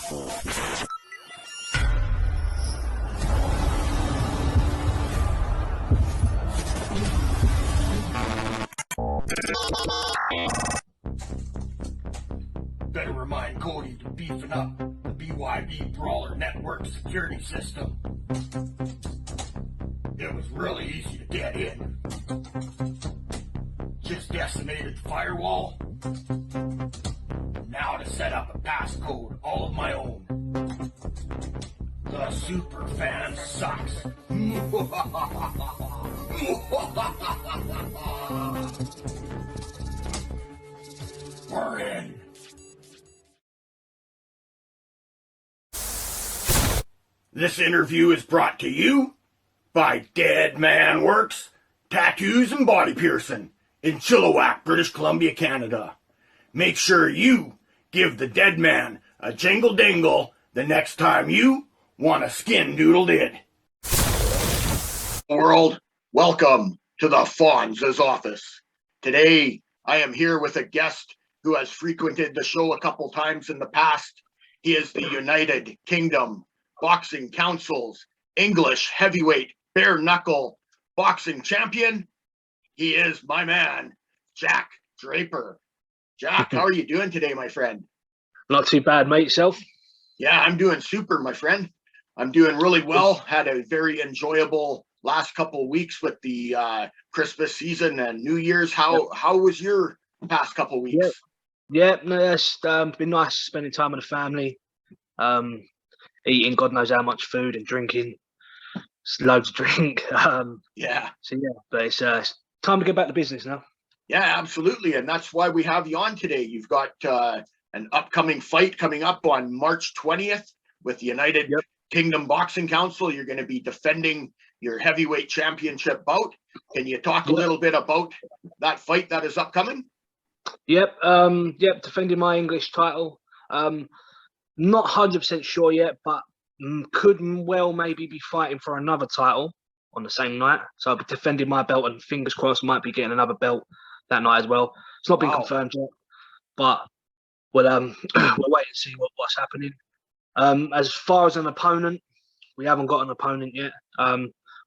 Better remind Cody to beefing up the BYB Brawler Network security system. It was really easy to get in. Just decimated the firewall. Now to set up a passcode all of my own. The super fan sucks. We're in. This interview is brought to you by Dead Man Works, Tattoos and Body Piercing in Chilliwack, British Columbia, Canada. Make sure you give the dead man a jingle dingle the next time you want a skin doodled in. World, welcome to the Fonz's office. Today, I am here with a guest who has frequented the show a couple times in the past. He is the United Kingdom Boxing Council's English heavyweight bare knuckle boxing champion. He is my man, Jack Draper. Jack, how are you doing today, my friend? Not too bad, mate. Yourself? Yeah, I'm doing super, my friend. I'm doing really well. Had a very enjoyable last couple of weeks with the Christmas season and New Year's. How was your past couple of weeks? Yeah, no, it's been nice spending time with the family, eating God knows how much food and drinking. It's loads of drink. Yeah. So yeah, but it's time to get back to business now. Yeah, absolutely, and that's why we have you on today. You've got an upcoming fight coming up on March 20th with the United Kingdom Boxing Council. You're going to be defending your heavyweight championship bout. Can you talk a little bit about that fight that is upcoming? Yep, defending my English title. Not 100% sure yet, but could well maybe be fighting for another title on the same night. So I'll be defending my belt, and fingers crossed might be getting another belt that night as well. It's not been confirmed yet, but we'll wait and see what's happening. As far as an opponent, we haven't got an opponent yet.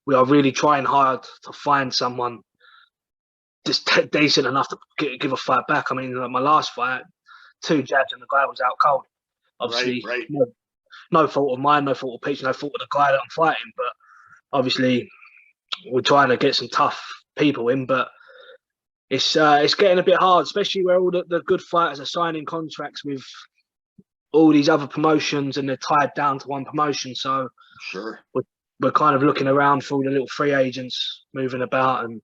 We are really trying hard to find someone just decent enough to give a fight back. I mean, like my last fight, 2 jabs and the guy was out cold. Obviously, right. No fault of mine, no fault of Peach, no fault of the guy that I'm fighting. But obviously, we're trying to get some tough people in, but it's getting a bit hard, especially where all the good fighters are signing contracts with all these other promotions and they're tied down to one promotion. So sure, we're kind of looking around for all the little free agents moving about and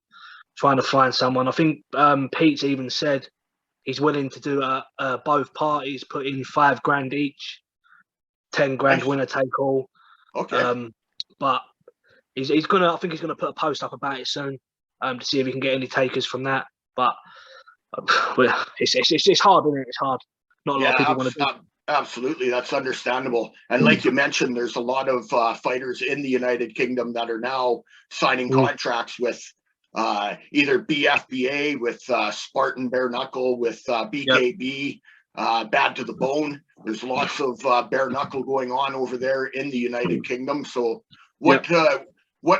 trying to find someone. I think Pete's even said he's willing to do both parties put in $5,000 each, 10 grand winner take all. Okay. But he's gonna. I think he's gonna put a post up about it soon to see if he can get any takers from that. But it's hard, isn't it? It's hard. Not a lot of people want to do it. Absolutely, that's understandable. And like you mentioned, there's a lot of fighters in the United Kingdom that are now signing contracts with either BFBA, with Spartan Bare Knuckle, with BKB, Bad to the Bone. There's lots of bare knuckle going on over there in the United Kingdom. So what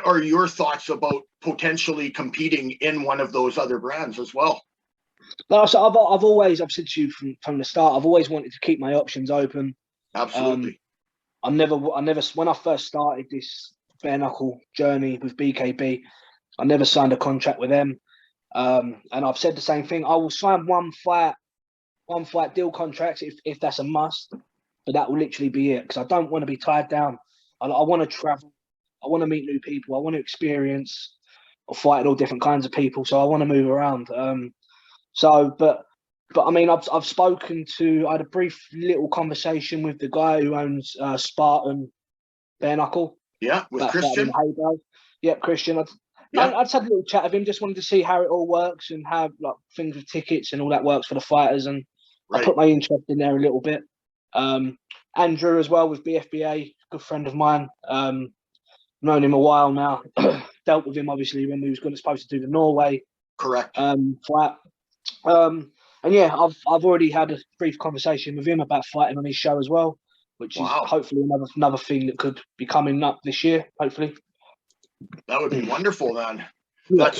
are your thoughts about potentially competing in one of those other brands as well? Well, so I've said to you from the start, I've always wanted to keep my options open. Absolutely. I never, when I first started this bare knuckle journey with BKB, I never signed a contract with them. And I've said the same thing. I will sign one fight deal contracts if that's a must, but that will literally be it, because I don't want to be tied down. I want to travel. I want to meet new people. I want to experience or fight all different kinds of people. So I want to move around. But I mean, I've spoken to. I had a brief little conversation with the guy who owns Spartan Bare Knuckle. Yeah, with Christian. Yep, Christian. I just had a little chat with him. Just wanted to see how it all works and how like things with tickets and all that works for the fighters. And I put my interest in there a little bit. Andrew as well with BFBA, good friend of mine. Known him a while now. Dealt with him obviously when we was supposed to do the Norway fight. And yeah, I've already had a brief conversation with him about fighting on his show as well. which is Wow. hopefully another thing that could be coming up this year. Hopefully, That would be wonderful, then. yeah.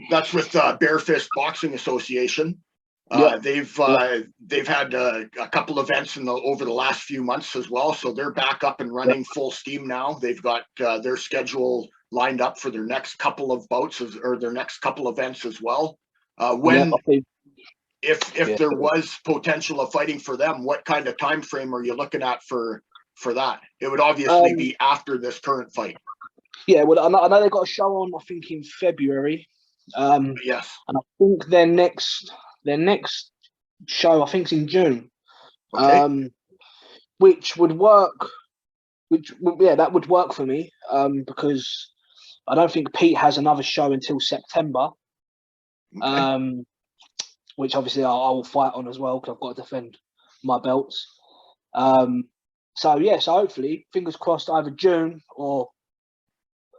That's with Bare Fist Boxing Association. Yep. They've had a couple events over the last few months as well, so they're back up and running full steam now. They've got their schedule lined up for their next couple of bouts or their next couple events as well. If there was potential of fighting for them, what kind of time frame are you looking at for that? It would obviously be after this current fight. Yeah, well, I know they got a show on, I think, in February. Yes. And I think their next show, I think, is in June. Okay. Which would work. That would work for me. Because I don't think Pete has another show until September. Okay. Which obviously I will fight on as well because I've got to defend my belts. So hopefully, fingers crossed, either June or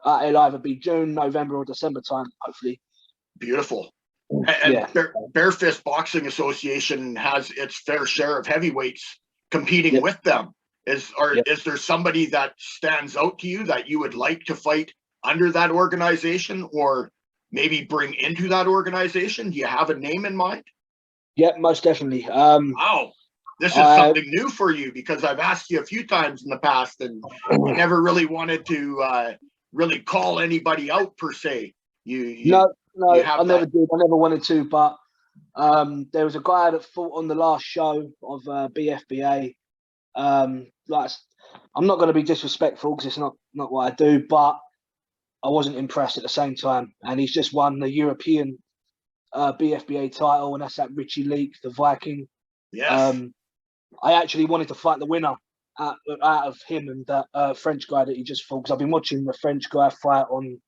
it'll either be June, November, or December time. Hopefully. Beautiful. And Bare Fist Boxing Association has its fair share of heavyweights competing with them. Is there somebody that stands out to you that you would like to fight under that organization, or maybe bring into that organization? Do you have a name in mind? Yeah, most definitely. Wow, this is something new for you, because I've asked you a few times in the past, and you never really wanted to really call anybody out per se. No, I never did. I never wanted to, but there was a guy that fought on the last show of BFBA. I'm not going to be disrespectful because it's not what I do, but I wasn't impressed at the same time. And he's just won the European BFBA title, and that's that Richie Leak, the Viking. Yes. I actually wanted to fight the winner out of him and that French guy that he just fought, because I've been watching the French guy fight on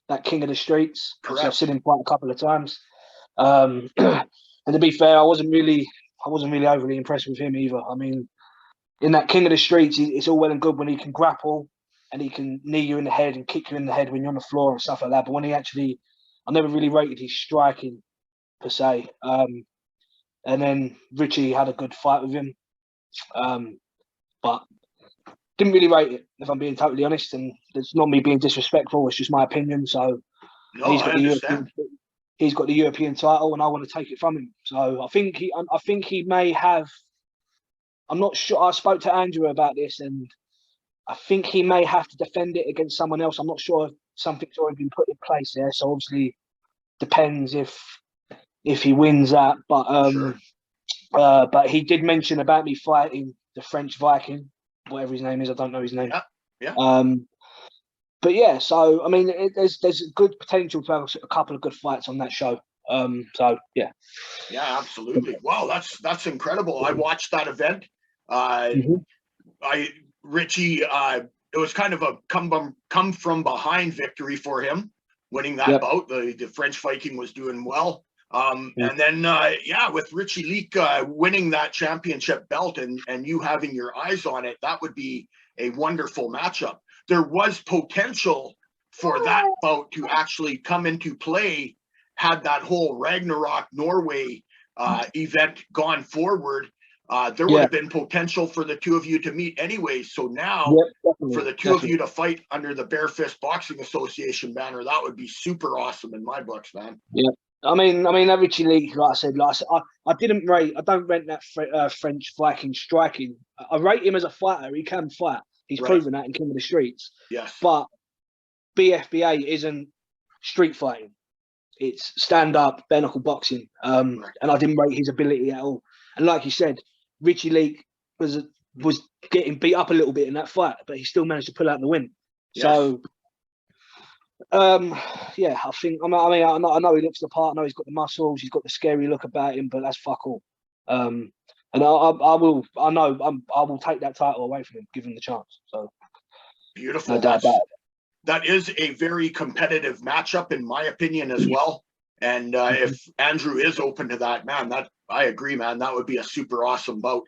that King of the Streets. Correct. I've seen him fight a couple of times. And to be fair, I wasn't really overly impressed with him either. I mean, in that King of the Streets, it's all well and good when he can grapple and he can knee you in the head and kick you in the head when you're on the floor and stuff like that. But when I never really rated his striking per se. And then Richie had a good fight with him, but didn't really rate it, if I'm being totally honest. And it's not me being disrespectful; it's just my opinion. So he's got the European title, and I want to take it from him. So I think he may have. I'm not sure. I spoke to Andrew about this, and I think he may have to defend it against someone else. I'm not sure if something's already been put in place there. So obviously, depends if he wins that. But sure. But he did mention about me fighting the French Viking, whatever his name is. I don't know his name. Yeah. But yeah, so I mean, there's a good potential to have a couple of good fights on that show. So yeah. Yeah, absolutely. Wow, that's incredible. I watched that event. Richie, it was kind of a come from behind victory for him, winning that bout. The French Viking was doing well. And then with Richie Leak winning that championship belt and you having your eyes on it, that would be a wonderful matchup. There was potential for that bout to actually come into play had that whole Ragnarok Norway event gone forward. There would have been potential for the two of you to meet anyway. So now for the two of you to fight under the Bare Fist Boxing Association banner, that would be super awesome in my books, man. Yeah. I mean, that Richie Leak, like I said, I don't rate that French Viking striking. I rate him as a fighter. He can fight. He's proven that in King of the Streets. Yes. But BFBA isn't street fighting. It's stand-up, bare knuckle boxing. And I didn't rate his ability at all. And like you said, Richie Leak was getting beat up a little bit in that fight, but he still managed to pull out the win. Yes. So, I think. I know he looks the part. I know he's got the muscles. He's got the scary look about him, but that's fuck all. And I will take that title away from him, give him the chance. So beautiful. No doubt about it. That is a very competitive matchup, in my opinion, as well. And if Andrew is open to that, man, I agree, man. That would be a super awesome bout.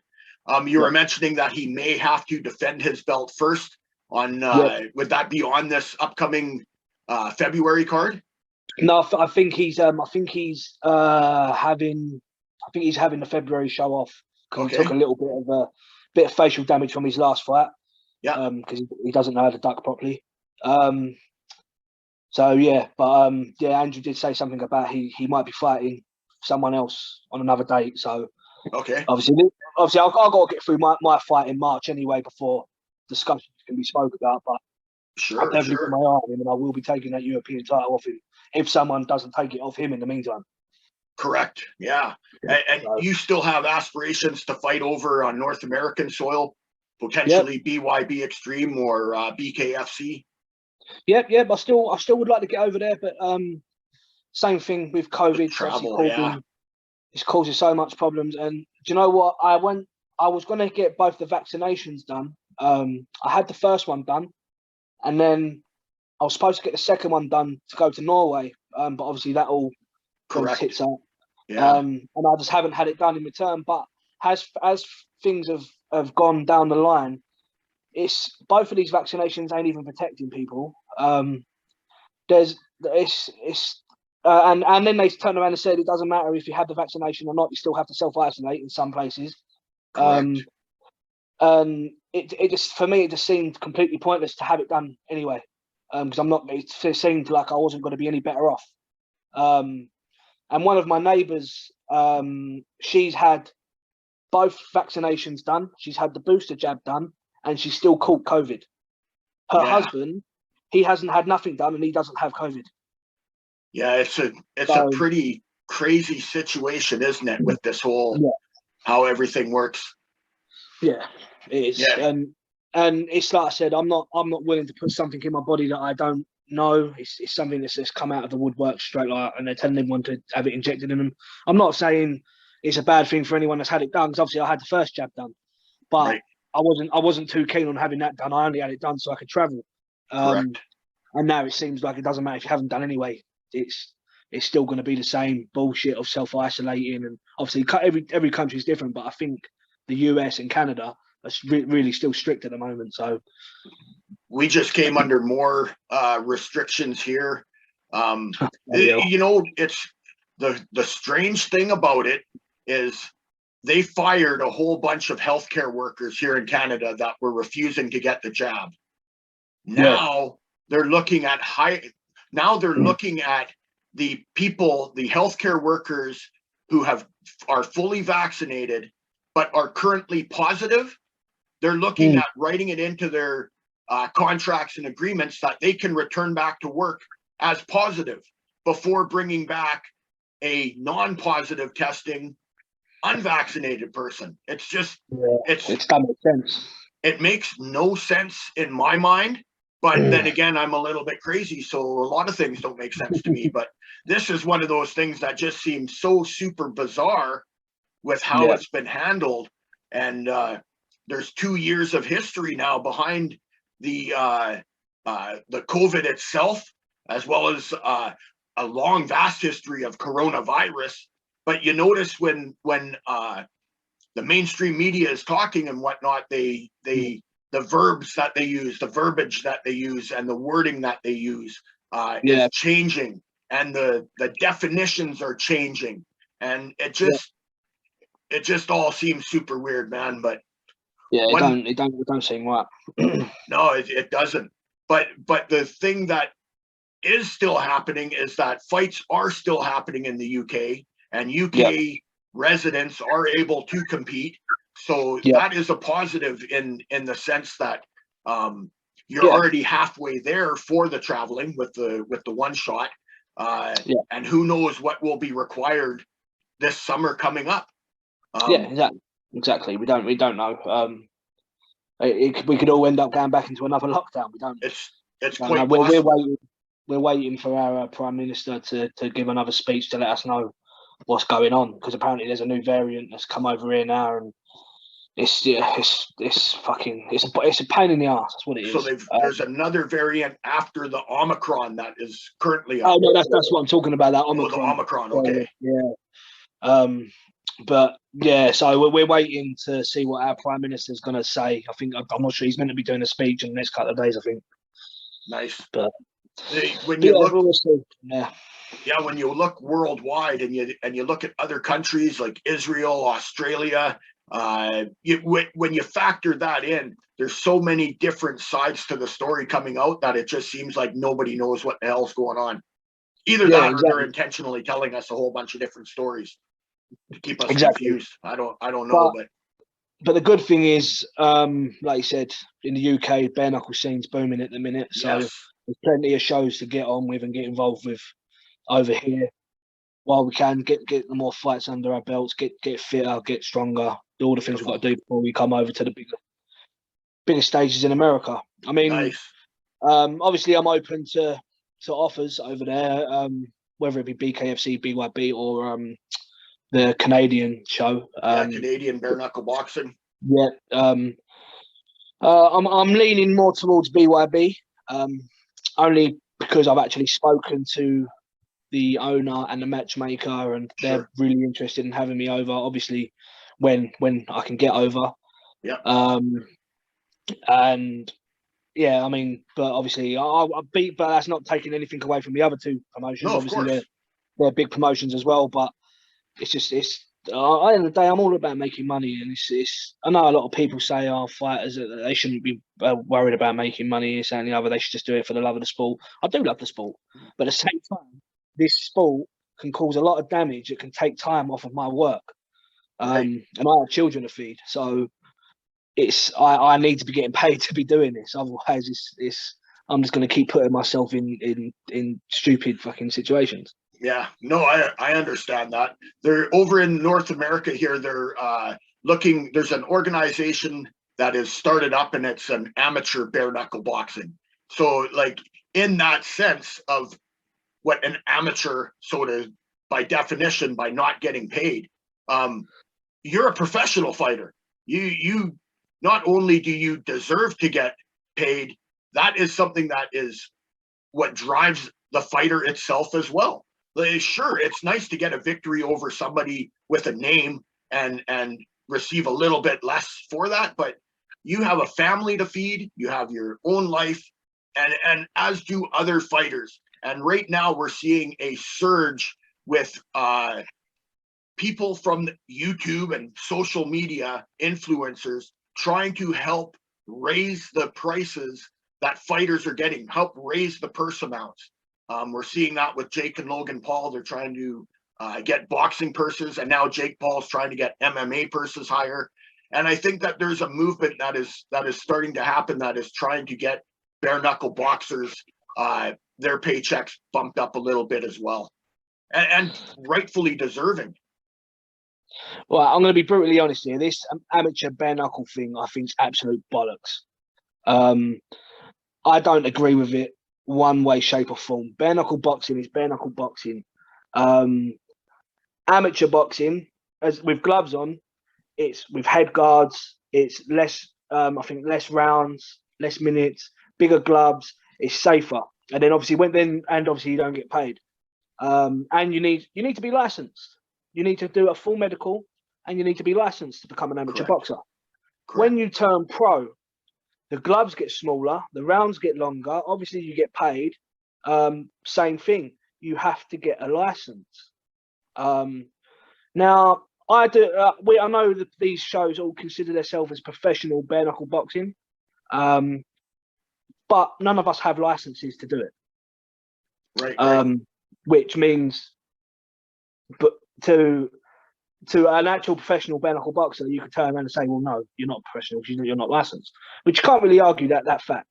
You were mentioning that he may have to defend his belt first. Would that be on this upcoming February card? No, I think he's having the February show off because he Okay. took a little bit of facial damage from his last fight. Yeah. Because he doesn't know how to duck properly. So yeah, but yeah, Andrew did say something about he might be fighting someone else on another date. So Okay. obviously I've got to get through my fight in March anyway before discussions can be spoke about. But I've Sure. definitely Sure. got my eye on him, and I will be taking that European title off him if someone doesn't take it off him in the meantime. Correct. Yeah. And So, you still have aspirations to fight over on North American soil, potentially BYB Extreme or BKFC. yep. I still would like to get over there, but same thing with COVID. Travel. Yeah. It's causing so much problems. And do you know what? I was going to get both the vaccinations done. I had the first one done, and then I was supposed to get the second one done to go to Norway. But obviously that all gone Correct. tits up. Yeah. And I just haven't had it done in return. But as things have gone down the line, it's both of these vaccinations ain't even protecting people. And then they turned around and said it doesn't matter if you have the vaccination or not, you still have to self-isolate in some places. Correct. And it just, for me, it just seemed completely pointless to have it done anyway. Because it seemed like I wasn't going to be any better off. And one of my neighbours, she's had both vaccinations done. She's had the booster jab done, and she's still caught COVID. Her husband, he hasn't had nothing done, and he doesn't have COVID. Yeah, it's a pretty crazy situation, isn't it, with this whole how everything works. Yeah, it is. Yeah. And it's like I said, I'm not willing to put something in my body that I don't know. It's something that's just come out of the woodwork straight like, and they're telling everyone to have it injected in them. I'm not saying it's a bad thing for anyone that's had it done, because obviously I had the first jab done, but I wasn't too keen on having that done. I only had it done so I could travel. Correct. And now it seems like it doesn't matter if you haven't done anyway. It's still going to be the same bullshit of self-isolating, and obviously every country is different. But I think the US and Canada are really still strict at the moment. So we just came under more restrictions here. You know, it's the strange thing about it is they fired a whole bunch of healthcare workers here in Canada that were refusing to get the jab. Now they're looking at looking at the people, the healthcare workers who are fully vaccinated but are currently positive. They're looking at writing it into their contracts and agreements that they can return back to work as positive before bringing back a non-positive testing unvaccinated person. It's just it doesn't make sense. It makes no sense in my mind. But then again, I'm a little bit crazy, so a lot of things don't make sense to me. But this is one of those things that just seems so super bizarre with how it's been handled. And there's 2 years of history now behind the COVID itself, as well as a long, vast history of coronavirus. But you notice when the mainstream media is talking and whatnot, the verbs that they use, the verbiage that they use, and the wording that they use is changing, and the definitions are changing, and it just all seems super weird, man. But it don't seem right. No, it doesn't. But the thing that is still happening is that fights are still happening in the UK, and UK residents are able to compete. So that is a positive in the sense that you're already halfway there for the traveling with the one shot, and who knows what will be required this summer coming up. Exactly. We don't know. We could all end up going back into another lockdown. We don't. It's quite possible. We're waiting for our Prime Minister to give another speech to let us know what's going on, because apparently there's a new variant that's come over here now, and it's a pain in the ass. That's what it is. So there's another variant after the Omicron that is currently up. Oh no, that's what I'm talking about. That Omicron. The Omicron, okay. But so we're waiting to see what our Prime Minister's going to say. I'm not sure he's meant to be doing a speech in the next couple of days, I think. Nice. But when you look, when you look worldwide and you look at other countries like Israel, Australia, When you factor that in, there's so many different sides to the story coming out that it just seems like nobody knows what the hell's going on. Either Yeah, that or they're exactly. intentionally telling us a whole bunch of different stories to keep us Exactly. confused. I don't know, But the good thing is, like you said, in the UK, bare knuckle scene's booming at the minute. So yes, there's plenty of shows to get on with and get involved with over here while we can get more fights under our belts, get fitter, get stronger, do all the things we've got to do before we come over to the bigger stages in America. I mean, nice. obviously I'm open to offers over there, whether it be BKFC, BYB, or the Canadian show. Yeah, Canadian bare knuckle boxing. Yeah, I'm leaning more towards BYB, only because I've actually spoken to the owner and the matchmaker, and they're really interested in having me over. Obviously, when I can get over. Yeah. And yeah, I mean, but obviously, I beat, but that's not taking anything away from the other two promotions. No, of obviously, course. they're big promotions as well, but it's just at the end of the day, I'm all about making money, and it's. I know a lot of people say, "Oh, fighters, they shouldn't be worried about making money, this and the other. They should just do it for the love of the sport." I do love the sport, but at the same time, this sport can cause a lot of damage. It can take time off of my work, and I have children to feed, so I need to be getting paid to be doing this. Otherwise, it's I'm just going to keep putting myself in stupid fucking situations. Yeah, no, I understand that. They're over in North America here. They're looking. There's an organization that is started up, and it's an amateur bare knuckle boxing. So, like in that sense of what an amateur, sort of by definition, by not getting paid, you're a professional fighter. You not only do you deserve to get paid, that is something that is what drives the fighter itself as well. Sure, it's nice to get a victory over somebody with a name and receive a little bit less for that, but you have a family to feed, you have your own life, and as do other fighters. And right now we're seeing a surge with people from YouTube and social media influencers trying to help raise the prices that fighters are getting, help raise the purse amounts. We're seeing that with Jake and Logan Paul. They're trying to get boxing purses, and now Jake Paul's trying to get MMA purses higher. And I think that there's a movement that is starting to happen that is trying to get bare knuckle boxers their paychecks bumped up a little bit as well, and rightfully deserving. Well, I'm going to be brutally honest here. This amateur bare knuckle thing, I think, is absolute bollocks. I don't agree with it one way, shape, or form. Bare knuckle boxing is bare knuckle boxing. Amateur boxing, as with gloves on, it's with head guards. It's less, I think, less rounds, less minutes, bigger gloves. It's safer, and then obviously you don't get paid. And you need to be licensed. You need to do a full medical, and you need to be licensed to become an amateur boxer. When you turn pro, the gloves get smaller, the rounds get longer. Obviously, you get paid. Same thing. You have to get a license. Now, I know that these shows all consider themselves as professional bare knuckle boxing, but none of us have licenses to do it. Right. Which means, but to an actual professional bare knuckle boxer, you could turn around and say, "Well, no, you're not professional because you're not licensed," which you can't really argue that fact.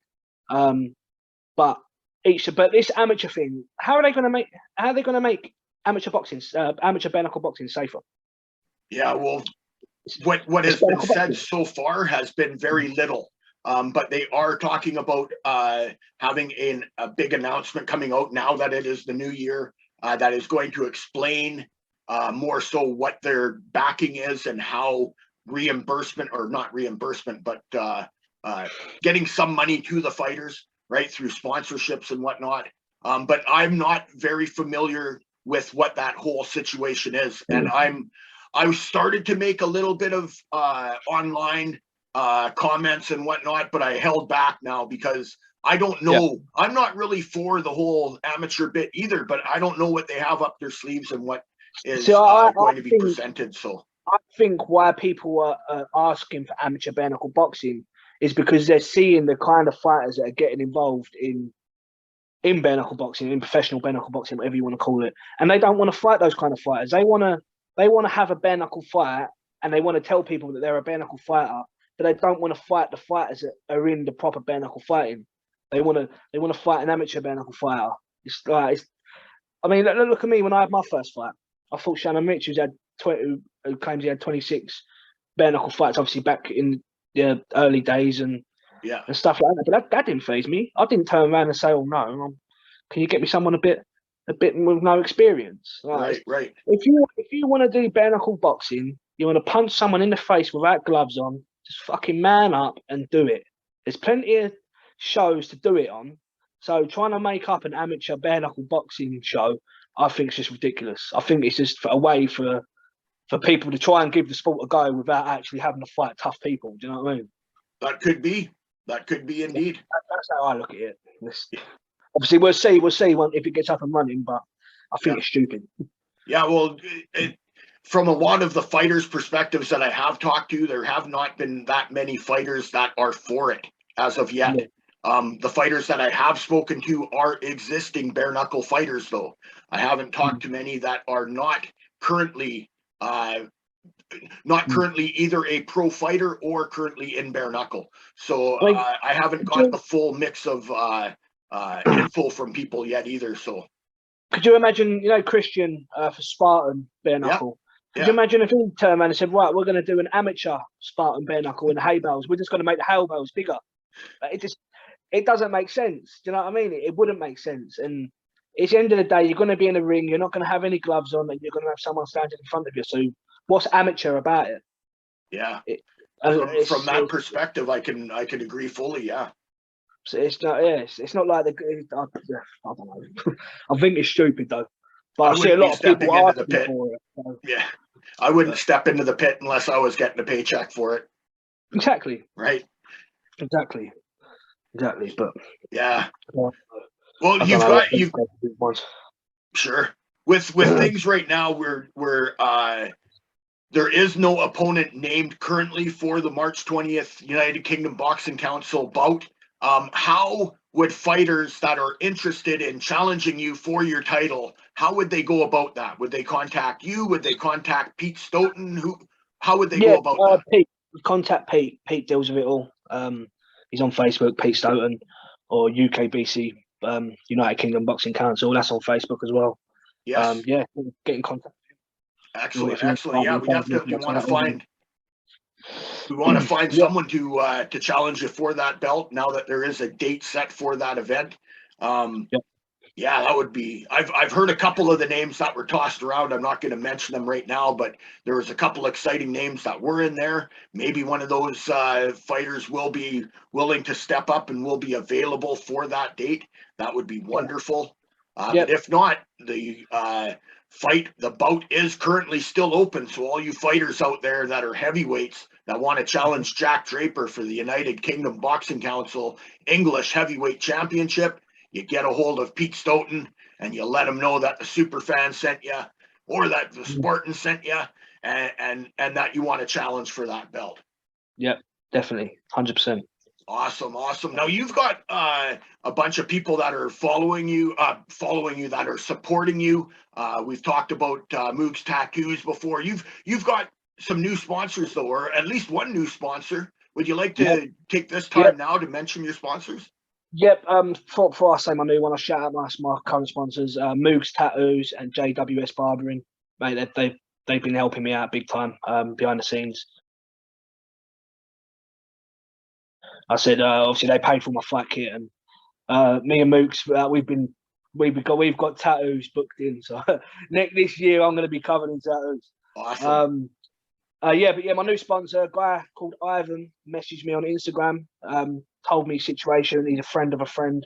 But this amateur thing, how are they going to make amateur boxing, amateur bare knuckle boxing safer? Yeah, well, what has been said so far has been very little. But they are talking about having a big announcement coming out now that it is the new year that is going to explain more so what their backing is and how reimbursement, or not reimbursement, but getting some money to the fighters, right, through sponsorships and whatnot. But I'm not very familiar with what that whole situation is. And I started to make a little bit of online comments and whatnot, but I held back now because I don't know. Yeah. I'm not really for the whole amateur bit either, but I don't know what they have up their sleeves and what is going to be presented. So I think why people are asking for amateur bare knuckle boxing is because they're seeing the kind of fighters that are getting involved in bare knuckle boxing, in professional bare knuckle boxing, whatever you want to call it, and they don't want to fight those kind of fighters. They want to have a bare knuckle fight, and they want to tell people that they're a bare knuckle fighter, but they don't want to fight the fighters that are in the proper bare knuckle fighting. They want to fight an amateur bare knuckle fighter. It's like, I mean, look at me when I had my first fight. I fought Shannon Mitch, who claims he had 26 bare knuckle fights, obviously back in the early days and stuff like that. But that didn't faze me. I didn't turn around and say, "Oh no, can you get me someone a bit with no experience?" Like, Right. If you want to do bare knuckle boxing, you want to punch someone in the face without gloves on, just fucking man up and do it. There's plenty of shows to do it on. So trying to make up an amateur bare knuckle boxing show, I think it's just ridiculous. I think it's just a way for people to try and give the sport a go without actually having to fight tough people. Do you know what I mean? That could be indeed. That's how I look at it. Obviously, we'll see if it gets up and running, but I think it's stupid. Yeah, well, from a lot of the fighters' perspectives that I have talked to, there have not been that many fighters that are for it as of yet. Yeah. The fighters that I have spoken to are existing bare knuckle fighters, though. I haven't talked to many that are not currently either a pro fighter or currently in bare knuckle. So I haven't got the full mix of info from people yet either. So could you imagine, Christian for Spartan bare knuckle? Could you imagine if he turned around and said, right, we're going to do an amateur Spartan bare knuckle in the hay bales. We're just going to make the hay bales bigger. It doesn't make sense. Do you know what I mean? It wouldn't make sense. And it's the end of the day, you're going to be in a ring. You're not going to have any gloves on, and you're going to have someone standing in front of you. So what's amateur about it? Yeah. From that perspective, I can agree fully. Yeah. So it's not. Yeah, it's not like I don't know. I think it's stupid though. But I see a lot of people asking for it. So. Yeah. I wouldn't step into the pit unless I was getting a paycheck for it. Exactly. Right. Exactly. But yeah. Well, you've sure with things right now where there is no opponent named currently for the March 20th United Kingdom Boxing Council bout. How would fighters that are interested in challenging you for your title, how would they go about that? Would they contact you? Would they contact Pete Stoten? How would they go about that? Pete, contact Pete. Pete deals with it all. He's on Facebook, Pete Stoten, or UKBC, United Kingdom Boxing Council. That's on Facebook as well. Yes. Get in contact. Excellent. Yeah, we definitely want to find. We want to find someone to challenge you for that belt now that there is a date set for that event. Yeah, that would be. I've heard a couple of the names that were tossed around. I'm not going to mention them right now, but there was a couple exciting names that were in there. Maybe one of those fighters will be willing to step up and will be available for that date. That would be wonderful. But if not, the bout is currently still open. So all you fighters out there that are heavyweights that want to challenge Jack Draper for the United Kingdom Boxing Council English Heavyweight Championship, you get a hold of Pete Stoten and you let him know that the Superfan sent you or that the Spartan sent you and that you want to challenge for that belt. Yep, definitely. 100%. Awesome. Now you've got a bunch of people that are following you that are supporting you. We've talked about Moog's Tattoos before. You've got some new sponsors though, or at least one new sponsor. Would you like to take this time now to mention your sponsors? Yep. Before I say my new one, I shout out my current sponsors, Moog's Tattoos and JWS Barbering. Mate, they've been helping me out big time behind the scenes. I said obviously they paid for my fight kit, and me and Mooks we've got tattoos booked in. So this year I'm going to be covered in tattoos. Awesome. My new sponsor, a guy called Ivan, messaged me on Instagram, told me his situation. He's a friend of a friend,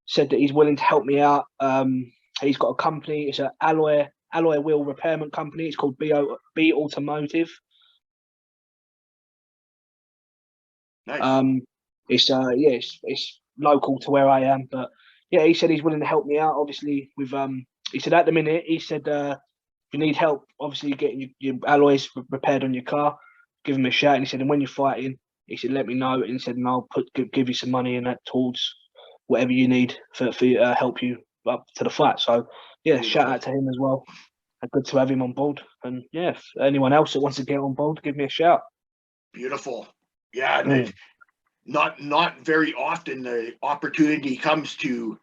said that he's willing to help me out. He's got a company. It's an alloy wheel repairment company. It's called B Automotive. Nice. It's local to where I am, but yeah, he said he's willing to help me out. Obviously, with he said at the minute, he said you need help, obviously getting your alloys repaired on your car, give him a shout. And he said, and when you're fighting, he said, let me know. And he said, and I'll give you some money in that towards whatever you need for help you up to the fight. So yeah, shout out to him as well. Good to have him on board. And yeah, if anyone else that wants to get on board, give me a shout. Beautiful. Yeah, not very often the opportunity comes to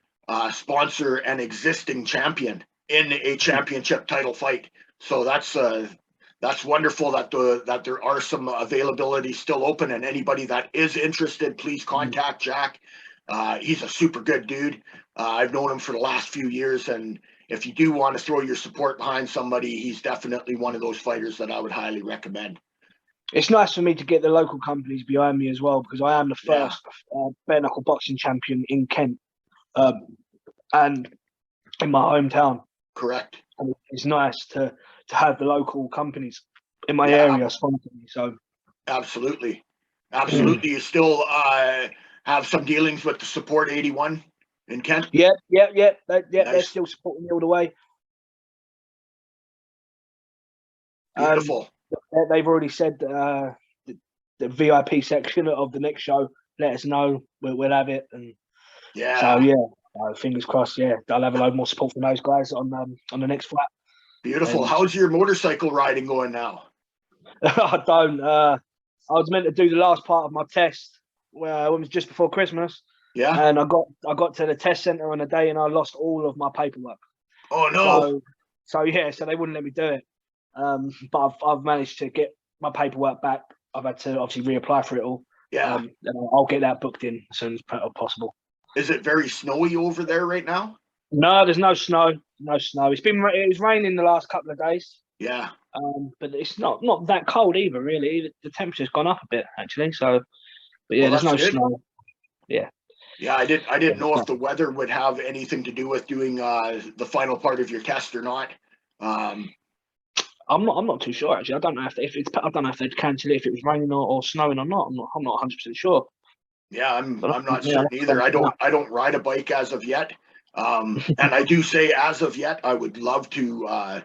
sponsor an existing champion in a championship title fight. So that's wonderful that there are some availability still open, and anybody that is interested, please contact Jack. He's a super good dude. I've known him for the last few years, and if you do want to throw your support behind somebody, he's definitely one of those fighters that I would highly recommend. It's nice for me to get the local companies behind me as well, because I am the first bare knuckle boxing champion in Kent, and in my hometown. Correct. And it's nice to have the local companies in my area sponsor me. So absolutely. You still have some dealings with the Support 81 in Kent? Yeah. Nice. They're still supporting me all the way. Beautiful. They've already said the VIP section of the next show. Let us know. We'll have it. And so fingers crossed. Yeah, I'll have a load more support from those guys on the next fight. Beautiful. How's your motorcycle riding going now? I don't. I was meant to do the last part of my test. Well, it was just before Christmas. Yeah. And I got to the test center on a day, and I lost all of my paperwork. Oh no. So they wouldn't let me do it. But I've managed to get my paperwork back. I've had to obviously reapply for it all. Yeah. And I'll get that booked in as soon as possible. Is it very snowy over there right now? No, there's no snow. No snow. It was raining the last couple of days. Yeah. But it's not that cold either, really. The temperature's gone up a bit actually. So, but yeah, there's no snow. Yeah. Yeah, I didn't know if the weather would have anything to do with doing the final part of your test or not. I'm not too sure actually. I don't know if they'd cancel it if it was raining or snowing or not. I'm not 100% sure. Yeah, I'm not certain either. I don't ride a bike as of yet. And I do say as of yet, I would love to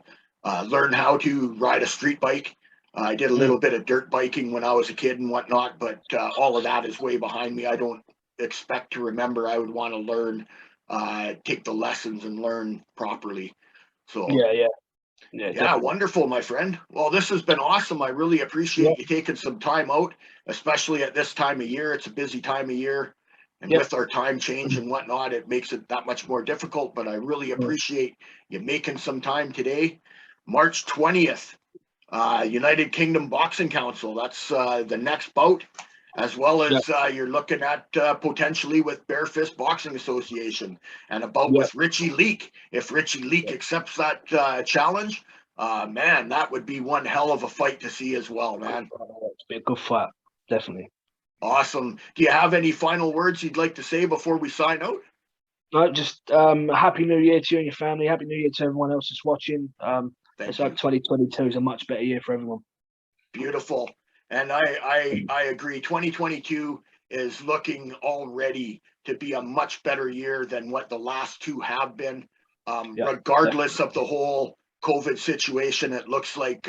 learn how to ride a street bike. I did a little bit of dirt biking when I was a kid and whatnot, but all of that is way behind me. I don't expect to remember. I would want to learn, take the lessons and learn properly. So yeah, wonderful, my friend. Well, this has been awesome. I really appreciate you taking some time out, especially at this time of year. It's a busy time of year. And with our time change and whatnot, it makes it that much more difficult. But I really appreciate you making some time today. March 20th, United Kingdom Boxing Council. That's the next bout, as well as you're looking at potentially with Bare Fist Boxing Association and a bout with Richie Leak. If Richie Leak accepts that challenge, man, that would be one hell of a fight to see as well, man. It'd be a good fight, definitely. Awesome. Do you have any final words you'd like to say before we sign out? No, just Happy New Year to you and your family. Happy New Year to everyone else that's watching. It's like 2022 is a much better year for everyone. Beautiful. And I agree. 2022 is looking already to be a much better year than what the last two have been. Regardless of the whole COVID situation, it looks like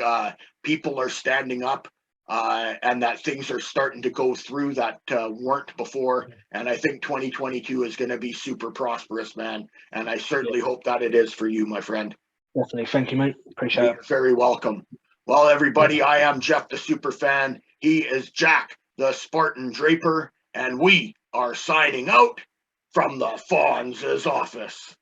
people are standing up and that things are starting to go through that weren't before. And I think 2022 is going to be super prosperous, man. And I certainly hope that it is for you, my friend. Definitely. Thank you, mate. Appreciate it. You're very welcome. Well, everybody, I am Jeff the Super Fan. He is Jack the Spartan Draper, and we are signing out from the Fonz's office.